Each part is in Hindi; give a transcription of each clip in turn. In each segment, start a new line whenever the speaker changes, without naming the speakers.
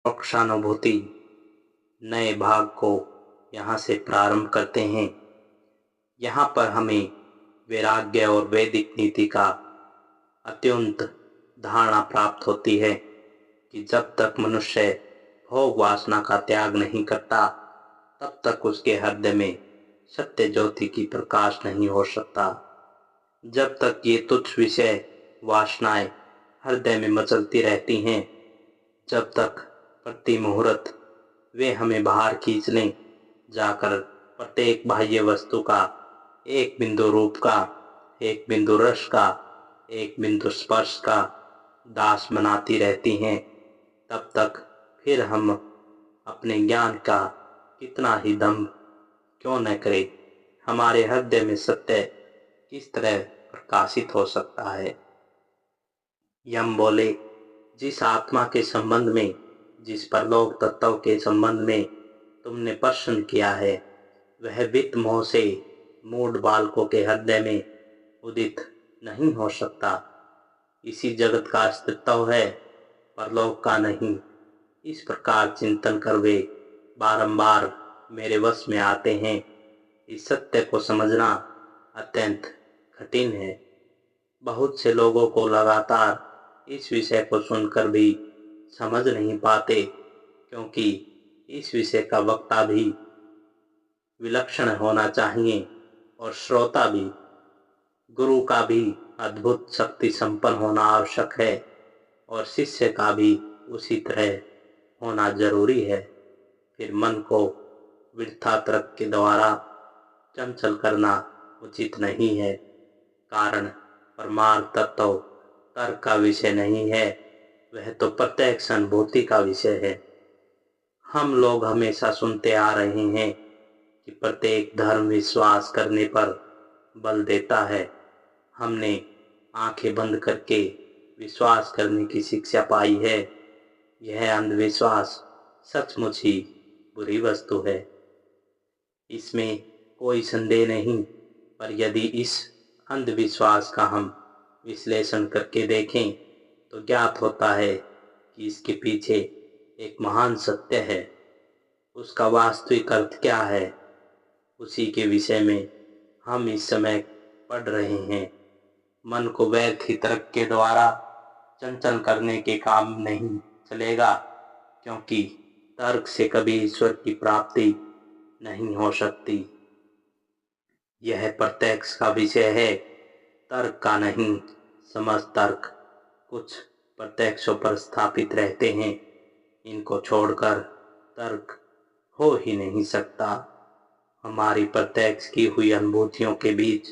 पक्षानुभूति नए भाग को यहाँ से प्रारंभ करते हैं। यहाँ पर हमें वैराग्य और वैदिक नीति का अत्यंत धारणा प्राप्त होती है कि जब तक मनुष्य भोग वासना का त्याग नहीं करता तब तक उसके हृदय में सत्य ज्योति की प्रकाश नहीं हो सकता। जब तक ये तुच्छ विषय वासनाएं हृदय में मचलती रहती हैं, जब तक प्रति मुहूर्त वे हमें बाहर खींच लें, जाकर प्रत्येक बाह्य वस्तु का, एक बिंदु रूप का, एक बिंदु रस का, एक बिंदु स्पर्श का दास बनाती रहती हैं, तब तक फिर हम अपने ज्ञान का कितना ही दम्भ क्यों न करें, हमारे हृदय में सत्य किस तरह प्रकाशित हो सकता है। यम बोले, जिस आत्मा के संबंध में, जिस परलोक तत्व के संबंध में तुमने प्रश्न किया है, वह वित्त मोह से मूढ़ बालकों के हृदय में उदित नहीं हो सकता। इसी जगत का अस्तित्व है, परलोक का नहीं। इस प्रकार चिंतन कर वे बारंबार मेरे वश में आते हैं। इस सत्य को समझना अत्यंत कठिन है। बहुत से लोगों को लगातार इस विषय को सुनकर भी समझ नहीं पाते, क्योंकि इस विषय का वक्ता भी विलक्षण होना चाहिए और श्रोता भी। गुरु का भी अद्भुत शक्ति संपन्न होना आवश्यक है और शिष्य का भी उसी तरह होना जरूरी है। फिर मन को वृथा तर्क के द्वारा चंचल करना उचित नहीं है, कारण परमार्थ तत्व तर्क का विषय नहीं है, वह तो प्रत्यक्ष अनुभूति का विषय है। हम लोग हमेशा सुनते आ रहे हैं कि प्रत्येक धर्म विश्वास करने पर बल देता है। हमने आंखें बंद करके विश्वास करने की शिक्षा पाई है। यह अंधविश्वास सचमुच ही बुरी वस्तु है, इसमें कोई संदेह नहीं। पर यदि इस अंधविश्वास का हम विश्लेषण करके देखें तो ज्ञात होता है कि इसके पीछे एक महान सत्य है। उसका वास्तविक अर्थ क्या है, उसी के विषय में हम इस समय पढ़ रहे हैं। मन को व्यर्थ ही तर्क के द्वारा चंचल करने के काम नहीं चलेगा, क्योंकि तर्क से कभी ईश्वर की प्राप्ति नहीं हो सकती। यह प्रत्यक्ष का विषय है, तर्क का नहीं। समस्त तर्क कुछ प्रत्यक्षों पर स्थापित रहते हैं, इनको छोड़कर तर्क हो ही नहीं सकता। हमारी प्रत्यक्ष की हुई अनुभूतियों के बीच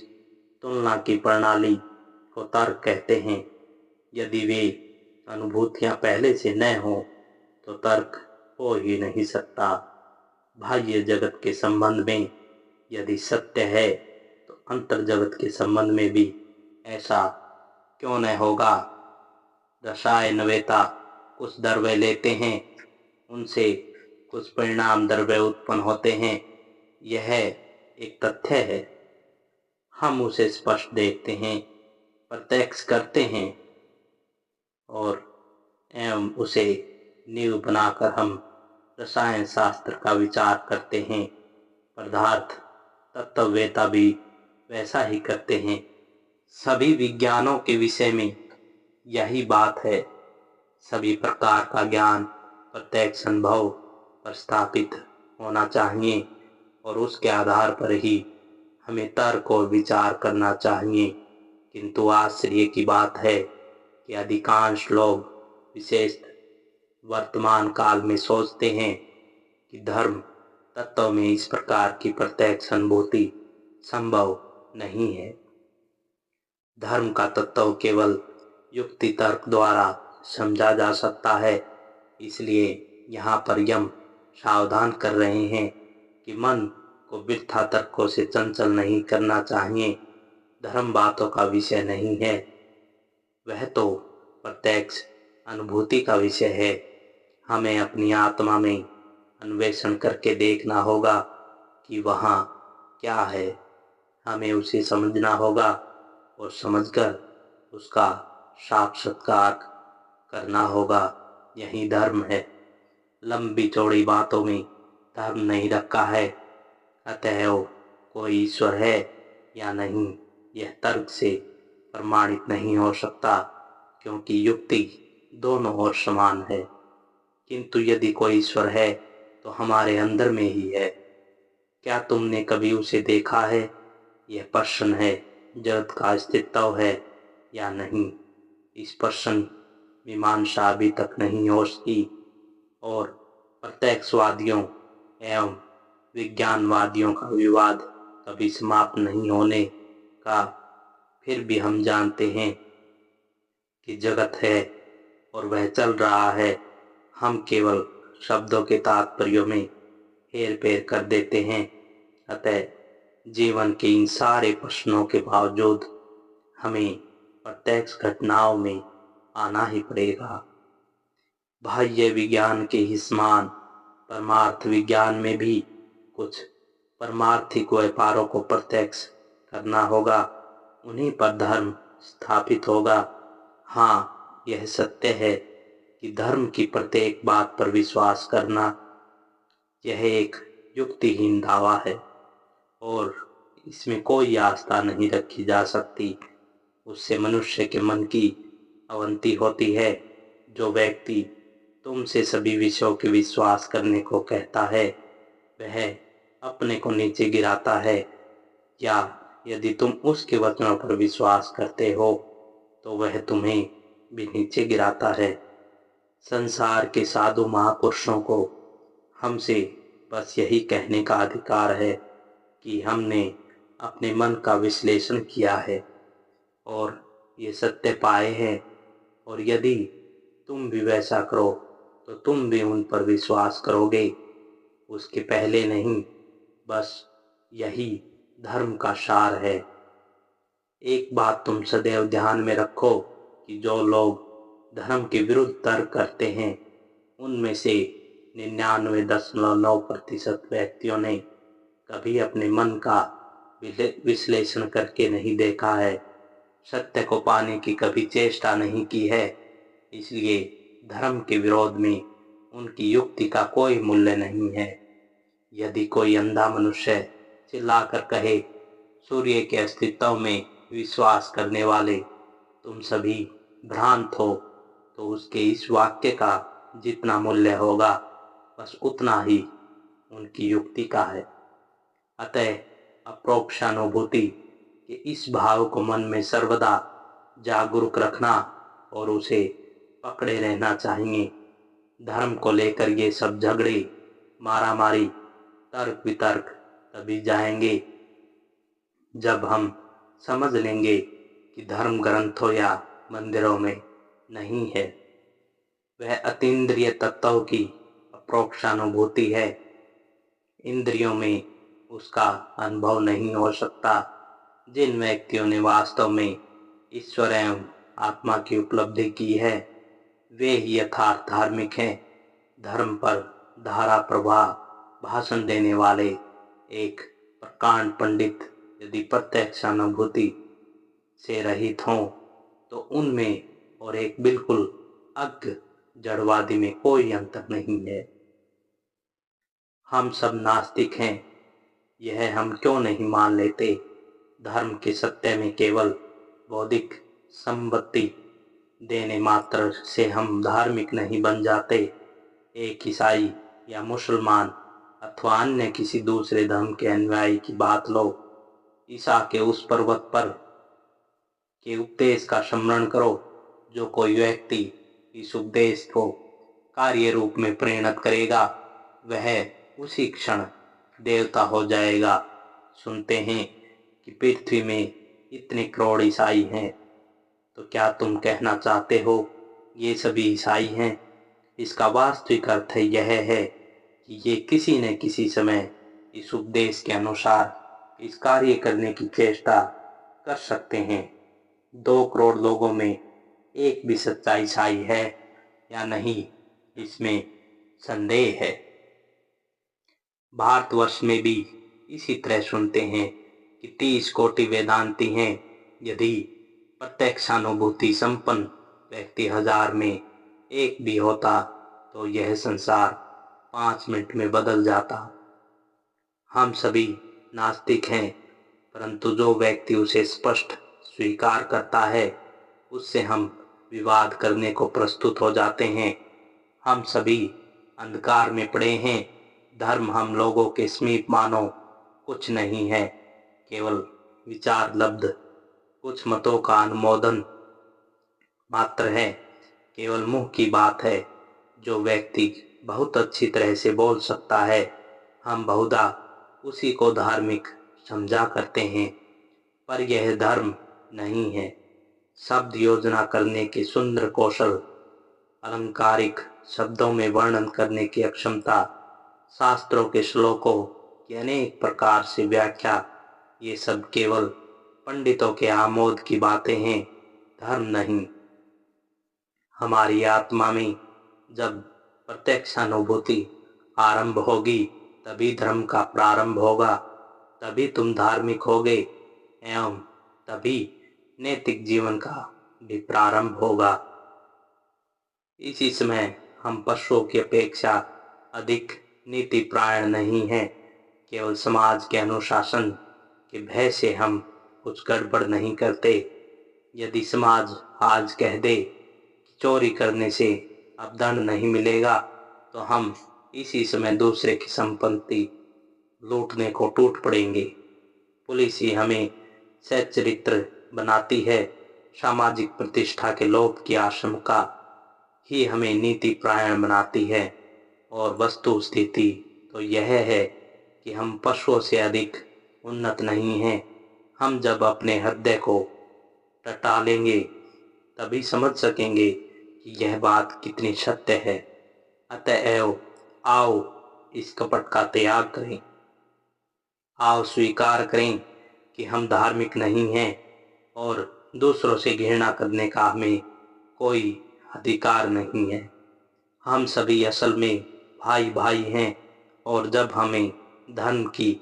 तुलना की प्रणाली को तर्क कहते हैं। यदि वे अनुभूतियां पहले से न हो तो तर्क हो ही नहीं सकता। बाह्य जगत के संबंध में यदि सत्य है तो अंतर जगत के संबंध में भी ऐसा क्यों न होगा। रसायनवेता कुछ द्रव्य लेते हैं, उनसे कुछ परिणाम द्रव्य उत्पन्न होते हैं, यह एक तथ्य है। हम उसे स्पष्ट देखते हैं, प्रत्यक्ष करते हैं और एवं उसे नींव बनाकर हम रसायन शास्त्र का विचार करते हैं। पदार्थ तत्ववेता भी वैसा ही करते हैं। सभी विज्ञानों के विषय में यही बात है। सभी प्रकार का ज्ञान प्रत्यक्ष अनुभव पर स्थापित होना चाहिए और उसके आधार पर ही हमें तर्क और विचार करना चाहिए। किंतु आश्चर्य की बात है कि अधिकांश लोग, विशेषतः वर्तमान काल में, सोचते हैं कि धर्म तत्व में इस प्रकार की प्रत्यक्ष अनुभूति संभव नहीं है। धर्म का तत्व केवल युक्ति तर्क द्वारा समझा जा सकता है। इसलिए यहाँ पर यम सावधान कर रहे हैं कि मन को वृथा तर्कों से चंचल नहीं करना चाहिए। धर्म बातों का विषय नहीं है, वह तो प्रत्यक्ष अनुभूति का विषय है। हमें अपनी आत्मा में अन्वेषण करके देखना होगा कि वहाँ क्या है। हमें उसे समझना होगा और समझकर उसका साक्षात्कार करना होगा। यही धर्म है। लंबी चौड़ी बातों में धर्म नहीं रखा है। अतएव कोई ईश्वर है या नहीं, यह तर्क से प्रमाणित नहीं हो सकता, क्योंकि युक्ति दोनों ओर समान है। किंतु यदि कोई ईश्वर है तो हमारे अंदर में ही है। क्या तुमने कभी उसे देखा है? यह प्रश्न है, जगत का अस्तित्व है या नहीं। इस प्रश्न मीमांसा अभी तक नहीं हो सकी और प्रत्यक्षवादियों एवं विज्ञानवादियों का विवाद कभी समाप्त नहीं होने का। फिर भी हम जानते हैं कि जगत है और वह चल रहा है। हम केवल शब्दों के तात्पर्यों में हेर फेर कर देते हैं। अतः जीवन के इन सारे प्रश्नों के बावजूद हमें प्रत्यक्ष घटनाओं में आना ही पड़ेगा। बाह्य विज्ञान के ही समान परमार्थ विज्ञान में भी कुछ परमार्थिक व्यापारों को प्रत्यक्ष करना होगा, उन्हीं पर धर्म स्थापित होगा। हाँ, यह सत्य है कि धर्म की प्रत्येक बात पर विश्वास करना यह एक युक्तिहीन दावा है और इसमें कोई आस्था नहीं रखी जा सकती। उससे मनुष्य के मन की अवनति होती है। जो व्यक्ति तुमसे सभी विषयों के विश्वास करने को कहता है वह अपने को नीचे गिराता है, या यदि तुम उसके वचनों पर विश्वास करते हो तो वह तुम्हें भी नीचे गिराता है। संसार के साधु महापुरुषों को हमसे बस यही कहने का अधिकार है कि हमने अपने मन का विश्लेषण किया है और ये सत्य पाए हैं, और यदि तुम भी वैसा करो तो तुम भी उन पर विश्वास करोगे। उसके पहले नहीं, बस यही धर्म का सार है। एक बात तुम सदैव ध्यान में रखो कि जो लोग धर्म के विरुद्ध तर्क करते हैं उनमें से 99.9% व्यक्तियों ने कभी अपने मन का विश्लेषण करके नहीं देखा है, सत्य को पाने की कभी चेष्टा नहीं की है। इसलिए धर्म के विरोध में उनकी युक्ति का कोई मूल्य नहीं है। यदि कोई अंधा मनुष्य चिल्लाकर कहे, सूर्य के अस्तित्व में विश्वास करने वाले तुम सभी भ्रांत हो, तो उसके इस वाक्य का जितना मूल्य होगा बस उतना ही उनकी युक्ति का है। अतः अप्रोक्षानुभूति के इस भाव को मन में सर्वदा जागरूक रखना और उसे पकड़े रहना चाहिए। धर्म को लेकर ये सब झगड़े, मारामारी, तर्क वितर्क तभी जाएंगे जब हम समझ लेंगे कि धर्म ग्रंथों या मंदिरों में नहीं है, वह अतीन्द्रिय तत्वों की अप्रोक्षानुभूति है। इंद्रियों में उसका अनुभव नहीं हो सकता। जिन व्यक्तियों ने वास्तव में ईश्वर एवं आत्मा की उपलब्धि की है वे ही यथार्थ धार्मिक हैं। धर्म पर धारा प्रवाह भाषण देने वाले एक प्रकांड पंडित यदि प्रत्यक्ष अनुभूति से रहित हों तो उनमें और एक बिल्कुल अज्ञ जड़वादी में कोई अंतर नहीं है। हम सब नास्तिक हैं, यह हम क्यों नहीं मान लेते? धर्म के सत्य में केवल बौद्धिक संपत्ति देने मात्र से हम धार्मिक नहीं बन जाते। एक ईसाई या मुसलमान अथवा अन्य किसी दूसरे धर्म के अनुयायी की बात लो। ईसा के उस पर्वत पर के उपदेश का स्मरण करो। जो कोई व्यक्ति इस उपदेश को कार्य रूप में परिणत करेगा वह उसी क्षण देवता हो जाएगा। सुनते हैं कि पृथ्वी में इतने करोड़ ईसाई हैं, तो क्या तुम कहना चाहते हो ये सभी ईसाई हैं? इसका वास्तविक अर्थ यह है कि ये किसी न किसी समय इस उपदेश के अनुसार इस कार्य करने की चेष्टा कर सकते हैं। 2 करोड़ लोगों में एक भी सच्चा ईसाई है या नहीं, इसमें संदेह है। भारतवर्ष में भी इसी तरह सुनते हैं कि 30 कोटि वेदांती हैं। यदि प्रत्यक्षानुभूति संपन्न व्यक्ति 1000 में एक भी होता तो यह संसार 5 मिनट में बदल जाता। हम सभी नास्तिक हैं, परंतु जो व्यक्ति उसे स्पष्ट स्वीकार करता है उससे हम विवाद करने को प्रस्तुत हो जाते हैं। हम सभी अंधकार में पड़े हैं। धर्म हम लोगों के समीप मानो कुछ नहीं है, केवल विचार लब्ध कुछ मतों का अनुमोदन मात्र है, केवल मुंह की बात है। जो व्यक्ति बहुत अच्छी तरह से बोल सकता है, हम बहुधा उसी को धार्मिक समझा करते हैं, पर यह धर्म नहीं है। शब्द योजना करने के सुंदर कौशल, अलंकारिक शब्दों में वर्णन करने की अक्षमता, शास्त्रों के श्लोकों की अनेक प्रकार से व्याख्या, ये सब केवल पंडितों के आमोद की बातें हैं, धर्म नहीं। हमारी आत्मा में जब प्रत्यक्षानुभूति आरंभ होगी तभी धर्म का प्रारंभ होगा, तभी तुम धार्मिक होगे एवं तभी नैतिक जीवन का भी प्रारंभ होगा। इसी समय हम पशुओं की अपेक्षा अधिक नीतिपरायण नहीं हैं। केवल समाज के अनुशासन के भय से हम कुछ गड़बड़ नहीं करते। यदि समाज आज कह दे कि चोरी करने से अब दंड नहीं मिलेगा, तो हम इसी समय दूसरे की संपत्ति लूटने को टूट पड़ेंगे। पुलिस ही हमें सच्चरित्र बनाती है। सामाजिक प्रतिष्ठा के लोभ की आशंका ही हमें नीति परायण बनाती है। और वस्तु स्थिति तो यह है कि हम पशुओं से अधिक उन्नत नहीं हैं। हम जब अपने हृदय को टटालेंगे तभी समझ सकेंगे कि यह बात कितनी सत्य है। अतएव आओ इस कपट का त्याग करें। आओ स्वीकार करें कि हम धार्मिक नहीं हैं और दूसरों से घृणा करने का हमें कोई अधिकार नहीं है। हम सभी असल में भाई भाई हैं और जब हमें धर्म की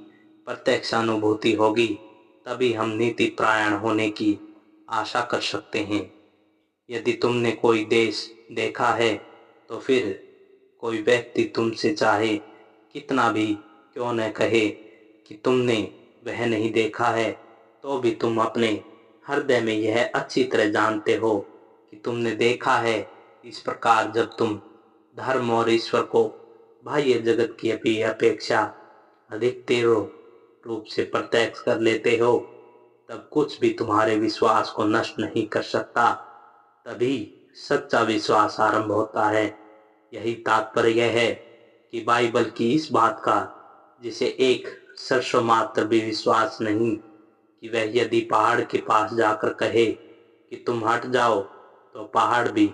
प्रत्यक्ष अनुभूति होगी तभी हम नीति परायण होने की आशा कर सकते हैं। यदि तुमने कोई देश देखा है तो फिर कोई व्यक्ति तुमसे चाहे कितना भी क्यों न कहे कि तुमने वह नहीं देखा है, तो भी तुम अपने हृदय में यह अच्छी तरह जानते हो कि तुमने देखा है। इस प्रकार जब तुम धर्म और ईश्वर को बाह्य जगत की अपेक्षा अधिक तीव्र रूप से प्रत्यक्ष कर लेते हो, तब कुछ भी तुम्हारे विश्वास को नष्ट नहीं कर सकता। तभी सच्चा विश्वास आरंभ होता है। यही तात्पर्य है कि बाइबल की इस बात का, जिसे एक सरसों मात्र भी विश्वास नहीं कि वह यदि पहाड़ के पास जाकर कहे कि तुम हट जाओ, तो पहाड़ भी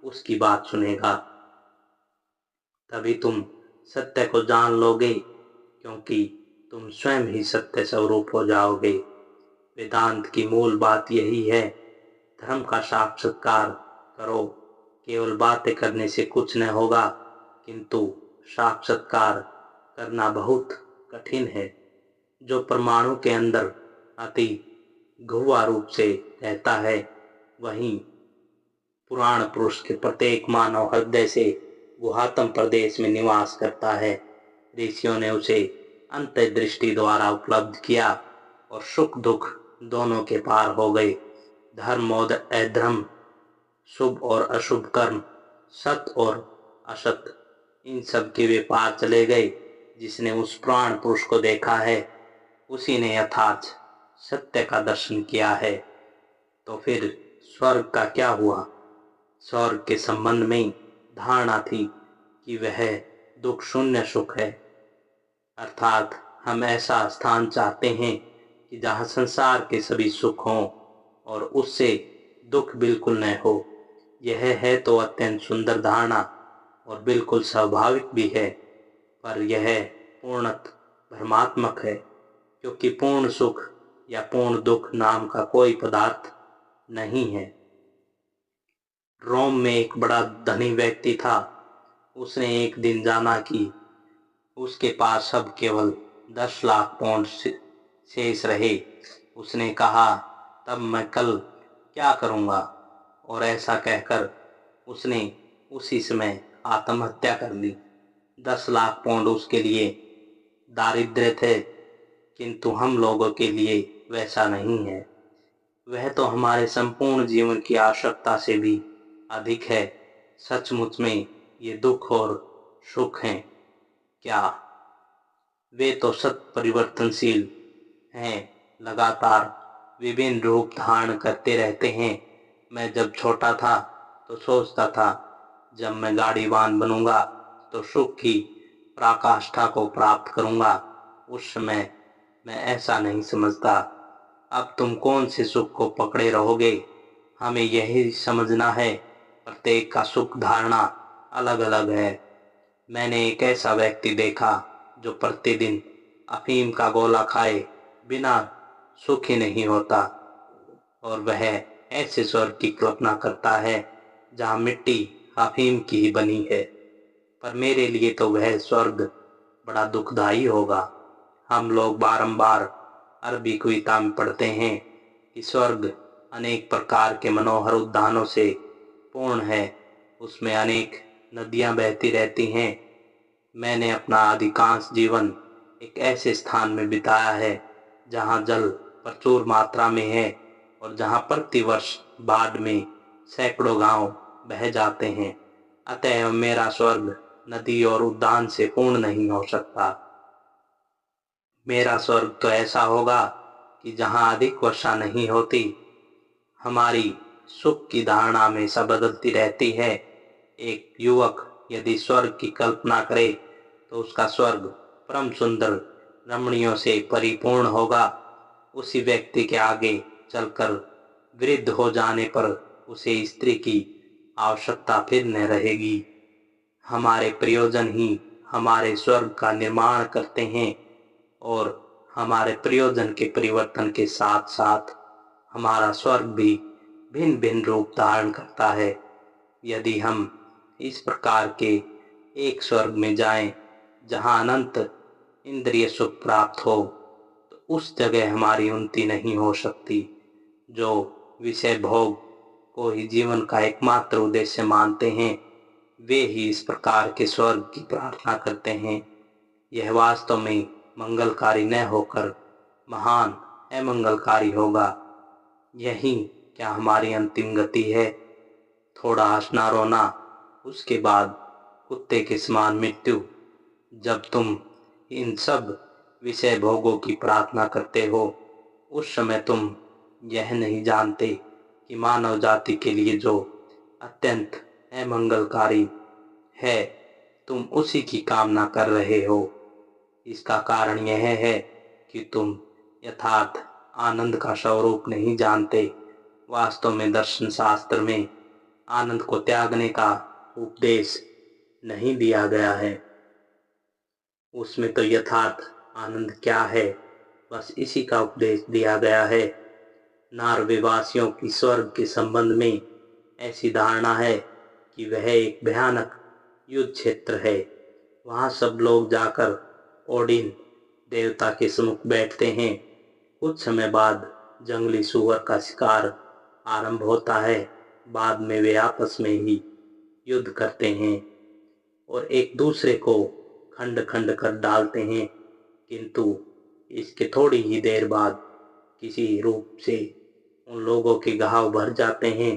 उसकी बात सुनेगा। तभी तुम सत्य को जान लोगे, क्योंकि तुम स्वयं ही सत्य स्वरूप हो जाओगे। वेदांत की मूल बात यही है। धर्म का साक्षात्कार करो। केवल बातें करने से कुछ न होगा, किंतु साक्षात्कार करना बहुत कठिन है। जो परमाणु के अंदर अति गुहा रूप से रहता है, वहीं पुराण पुरुष के प्रत्येक मानव हृदय से गुहातम प्रदेश में निवास करता है। ऋषियों ने उसे अंतर्दृष्टि द्वारा उपलब्ध किया और सुख दुख दोनों के पार हो गए। धर्म और अधर्म, शुभ और अशुभ कर्म, सत और असत, इन सब के वे पार चले गए। जिसने उस प्राण पुरुष को देखा है, उसी ने यथार्थ सत्य का दर्शन किया है। तो फिर स्वर्ग का क्या हुआ? स्वर्ग के संबंध में धारणा थी कि वह दुख शून्य सुख है, अर्थात हम ऐसा स्थान चाहते हैं कि जहाँ संसार के सभी सुख हों और उससे दुख बिल्कुल न हो। यह है तो अत्यंत सुंदर धारणा और बिल्कुल स्वाभाविक भी है, पर यह पूर्णतः भ्रमात्मक है, क्योंकि पूर्ण सुख या पूर्ण दुख नाम का कोई पदार्थ नहीं है। रोम में एक बड़ा धनी व्यक्ति था। उसने एक दिन जाना कि उसके पास अब केवल 10 लाख पाउंड शेष रहे। उसने कहा, तब मैं कल क्या करूँगा? और ऐसा कहकर उसने उसी समय आत्महत्या कर ली। 10 लाख पाउंड उसके लिए दारिद्र्य थे, किंतु हम लोगों के लिए वैसा नहीं है। वह तो हमारे संपूर्ण जीवन की आवश्यकता से भी अधिक है। सचमुच में ये दुख और सुख हैं क्या? वे तो सत परिवर्तनशील हैं, लगातार विभिन्न रूप धारण करते रहते हैं। मैं जब छोटा था तो सोचता था, जब मैं गाड़ीवान बनूंगा तो सुख की पराकाष्ठा को प्राप्त करूंगा। उस समय मैं ऐसा नहीं समझता। अब तुम कौन से सुख को पकड़े रहोगे? हमें यही समझना है, प्रत्येक का सुख धारणा अलग अलग है। मैंने एक ऐसा व्यक्ति देखा जो प्रतिदिन अफीम का गोला खाए बिना सुख ही नहीं होता, और वह ऐसे स्वर्ग की कल्पना करता है जहाँ मिट्टी अफीम की ही बनी है। पर मेरे लिए तो वह स्वर्ग बड़ा दुखदाई होगा। हम लोग बारंबार अरबी कविता में पढ़ते हैं कि स्वर्ग अनेक प्रकार के मनोहर उद्यानों से पूर्ण है, उसमें अनेक नदियां बहती रहती हैं। मैंने अपना अधिकांश जीवन एक ऐसे स्थान में बिताया है जहां जल प्रचुर मात्रा में है और जहां प्रतिवर्ष बाढ़ में सैकड़ों गांव बह जाते हैं। अतः मेरा स्वर्ग नदी और उद्यान से पूर्ण नहीं हो सकता। मेरा स्वर्ग तो ऐसा होगा कि जहां अधिक वर्षा नहीं होती। हमारी सुख की धारणा हमेशा बदलती रहती है। एक युवक यदि स्वर्ग की कल्पना करे तो उसका स्वर्ग परम सुंदर रमणियों से परिपूर्ण होगा। उसी व्यक्ति के आगे चलकर वृद्ध हो जाने पर उसे स्त्री की आवश्यकता फिर न रहेगी। हमारे प्रयोजन ही हमारे स्वर्ग का निर्माण करते हैं, और हमारे प्रयोजन के परिवर्तन के साथ साथ हमारा स्वर्ग भी भिन्न भिन्न रूप धारण करता है। यदि हम इस प्रकार के एक स्वर्ग में जाएं जहां अनंत इंद्रिय सुख प्राप्त हो, तो उस जगह हमारी उन्नति नहीं हो सकती। जो विषय भोग को ही जीवन का एकमात्र उद्देश्य मानते हैं, वे ही इस प्रकार के स्वर्ग की प्रार्थना करते हैं। यह वास्तव में मंगलकारी न होकर महान अमंगलकारी होगा। यही क्या हमारी अंतिम गति है? थोड़ा हंसना रोना, उसके बाद कुत्ते के समान मृत्यु। जब तुम इन सब विषय भोगों की प्रार्थना करते हो, उस समय तुम यह नहीं जानते कि मानव जाति के लिए जो अत्यंत अमंगलकारी है, तुम उसी की कामना कर रहे हो। इसका कारण यह है कि तुम यथार्थ आनंद का स्वरूप नहीं जानते। वास्तव में दर्शन शास्त्र में आनंद को त्यागने का उपदेश नहीं दिया गया है। उसमें तो यथार्थ आनंद क्या है, बस इसी का उपदेश दिया गया है। नार्वेवासियों की स्वर्ग के संबंध में ऐसी धारणा है कि वह एक भयानक युद्ध क्षेत्र है। वहां सब लोग जाकर ओडिन देवता के सम्मुख बैठते हैं। कुछ समय बाद जंगली सूअर का शिकार आरंभ होता है। बाद में वे आपस में ही युद्ध करते हैं और एक दूसरे को खंड खंड कर डालते हैं, किंतु इसके थोड़ी ही देर बाद किसी रूप से उन लोगों के घाव भर जाते हैं।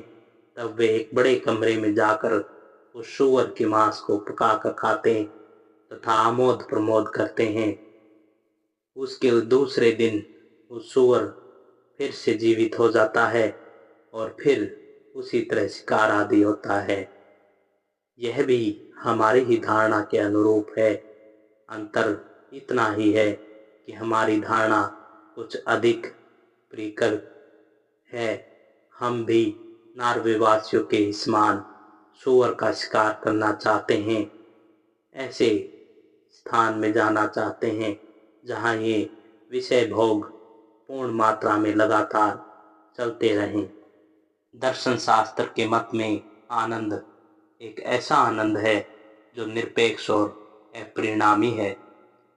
तब वे एक बड़े कमरे में जाकर उस सूअर के मांस को पका कर खाते हैं तथा आमोद प्रमोद करते हैं। उसके दूसरे दिन वो सूअर फिर से जीवित हो जाता है और फिर उसी तरह शिकार आदि होता है। यह भी हमारी ही धारणा के अनुरूप है। अंतर इतना ही है कि हमारी धारणा कुछ अधिक प्रियकर है। हम भी नार्वेवासियों के समान सूअर का शिकार करना चाहते हैं, ऐसे स्थान में जाना चाहते हैं जहाँ ये विषय भोग पूर्ण मात्रा में लगातार चलते रहें। दर्शन शास्त्र के मत में आनंद एक ऐसा आनंद है जो निरपेक्ष और अपरिणामी है।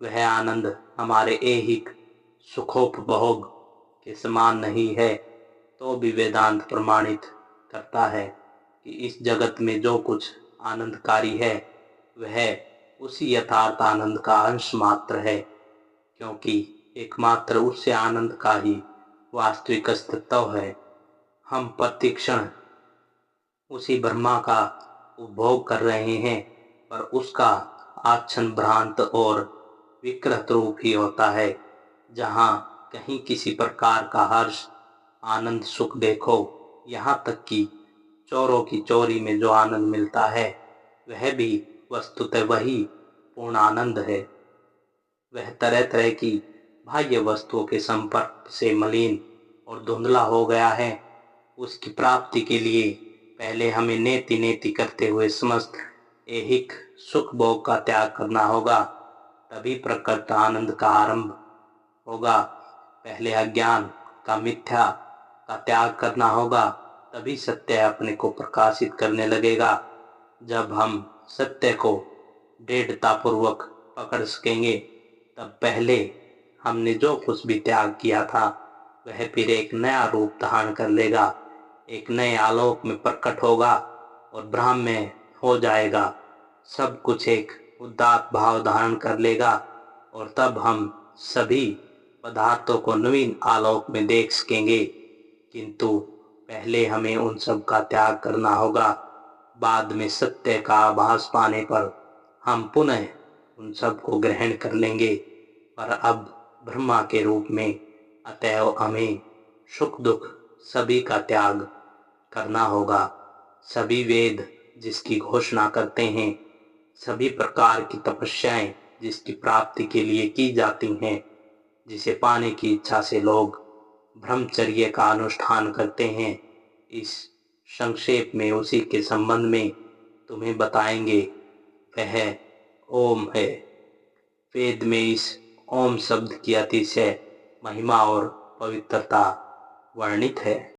वह आनंद हमारे ऐहिक सुखोपभोग के समान नहीं है, तो भी वेदांत प्रमाणित करता है कि इस जगत में जो कुछ आनंदकारी है वह उसी यथार्थ आनंद का अंश मात्र है, क्योंकि एकमात्र उससे आनंद का ही वास्तविक अस्तित्व है। हम प्रतिक्षण उसी ब्रह्मा का उपभोग कर रहे हैं, पर उसका आच्छन्न भ्रांत और विकृत रूप ही होता है। जहाँ कहीं किसी प्रकार का हर्ष, आनंद, सुख देखो, यहाँ तक कि चोरों की चोरी में जो आनंद मिलता है, वह भी वस्तुतः वही पूर्ण आनंद है। वह तरह तरह की बाह्य वस्तुओं के संपर्क से मलिन और धुंधला हो गया है। उसकी प्राप्ति के लिए पहले हमें नेति नेति करते हुए समस्त ऐहिक सुख भोग का त्याग करना होगा, तभी प्रकृत आनंद का आरंभ होगा। पहले अज्ञान का, मिथ्या का त्याग करना होगा, तभी सत्य अपने को प्रकाशित करने लगेगा। जब हम सत्य को दृढ़ता पूर्वक पकड़ सकेंगे, तब पहले हमने जो कुछ भी त्याग किया था, वह फिर एक नया रूप धारण कर लेगा, एक नए आलोक में प्रकट होगा और ब्रह्म हो जाएगा। सब कुछ एक उदात्त भाव धारण कर लेगा और तब हम सभी पदार्थों को नवीन आलोक में देख सकेंगे। किंतु पहले हमें उन सब का त्याग करना होगा। बाद में सत्य का आभास पाने पर हम पुनः उन सब को ग्रहण कर लेंगे, पर अब ब्रह्मा के रूप में। अतएव हमें सुख दुख सभी का त्याग करना होगा। सभी वेद जिसकी घोषणा करते हैं, सभी प्रकार की तपस्याएं जिसकी प्राप्ति के लिए की जाती हैं, जिसे पाने की इच्छा से लोग ब्रह्मचर्य का अनुष्ठान करते हैं, इस संक्षेप में उसी के संबंध में तुम्हें बताएंगे। वह ओम है। वेद में इस ओम शब्द की अतिशय महिमा और पवित्रता वर्णित है।